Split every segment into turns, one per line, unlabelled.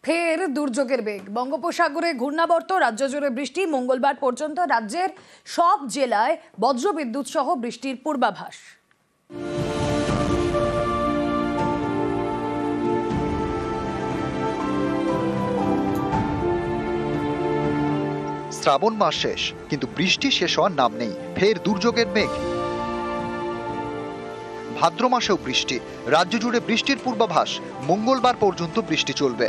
ফের দুর্যোগের বেগ। বঙ্গোপসাগরে ঘূর্ণাবর্ত, রাজ্য জুড়ে বৃষ্টি। মঙ্গলবার পর্যন্ত রাজ্যের সব জেলায় বজ্রবিদ্যুৎ সহ বৃষ্টির পূর্বাভাস।
শ্রাবণ মাস শেষ, কিন্তু বৃষ্টি শেষ হওয়ার নাম নেই। ফের দুর্যোগের মেঘ। ভাদ্র মাসেও বৃষ্টি, রাজ্য জুড়ে বৃষ্টির পূর্বাভাস। মঙ্গলবার পর্যন্ত বৃষ্টি চলবে।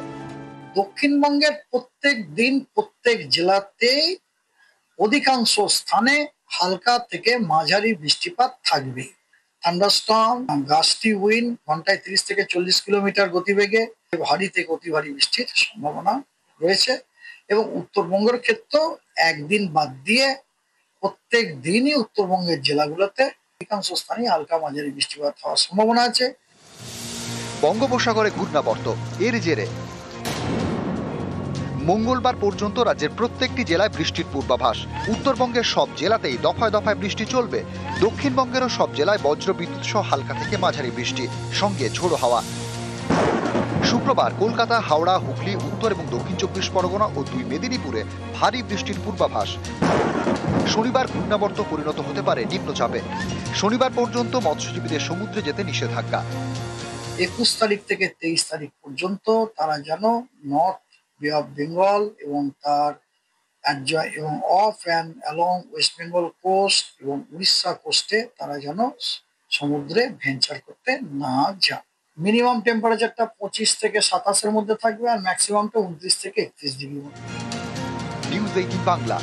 দক্ষিণবঙ্গের প্রত্যেক দিন প্রত্যেক জেলাতেই অধিকাংশ স্থানে হালকা থেকে মাঝারি বৃষ্টিপাত থাকবে। থান্ডারস্টর্ম, গাস্টি উইন্ড, ঘন্টায় 30 থেকে 40 কিলোমিটার গতিবেগে ভারী থেকে অতি ভারী বৃষ্টির সম্ভাবনা রয়েছে। এবং উত্তরবঙ্গের ক্ষেত্রেও একদিন বাদ দিয়ে প্রত্যেক দিনই উত্তরবঙ্গের জেলাগুলোতে অধিকাংশ স্থানে হালকা মাঝারি বৃষ্টিপাত হওয়ার সম্ভাবনা আছে।
বঙ্গোপসাগরে ঘূর্ণাবর্ত, এর জেরে মঙ্গলবার পর্যন্ত রাজ্যের প্রত্যেকটি জেলায় বৃষ্টির পূর্বাভাস। উত্তরবঙ্গের সব জেলাতেই দফায় দফায় বৃষ্টি চলবে। দক্ষিণবঙ্গেরও সব জেলায় বজ্রবিদ্যুৎ সহ হালকা থেকে মাঝারি বৃষ্টি, সঙ্গে ঝোড়ো হাওয়া। শুক্রবার কলকাতা, হাওড়া, হুগলি, উত্তর এবং দক্ষিণ 24 পরগনা ও 2 মেদিনীপুরে ভারী বৃষ্টির পূর্বাভাস। শনিবার ঘূর্ণাবর্ত পরিণত হতে পারে নিম্নচাপে। শনিবার পর্যন্ত মৎস্যজীবীদের সমুদ্রে যেতে নিষেধাজ্ঞা।
21 তারিখ থেকে 23 তারিখ পর্যন্ত তারা যেন নর্থ বে অফ বেঙ্গল এবং তার এবং off and along West Bengal coast এবং উড়িষ্যা কোস্টে তারা যেন সমুদ্রে ভেঞ্চার করতে না যায়। মিনিমাম টেম্পারেচারটা 25 থেকে 27-এর মধ্যে থাকবে, আর ম্যাক্সিমামটা 29 থেকে 31 ডিগ্রির মধ্যে।
নিউজ 18 বাংলা।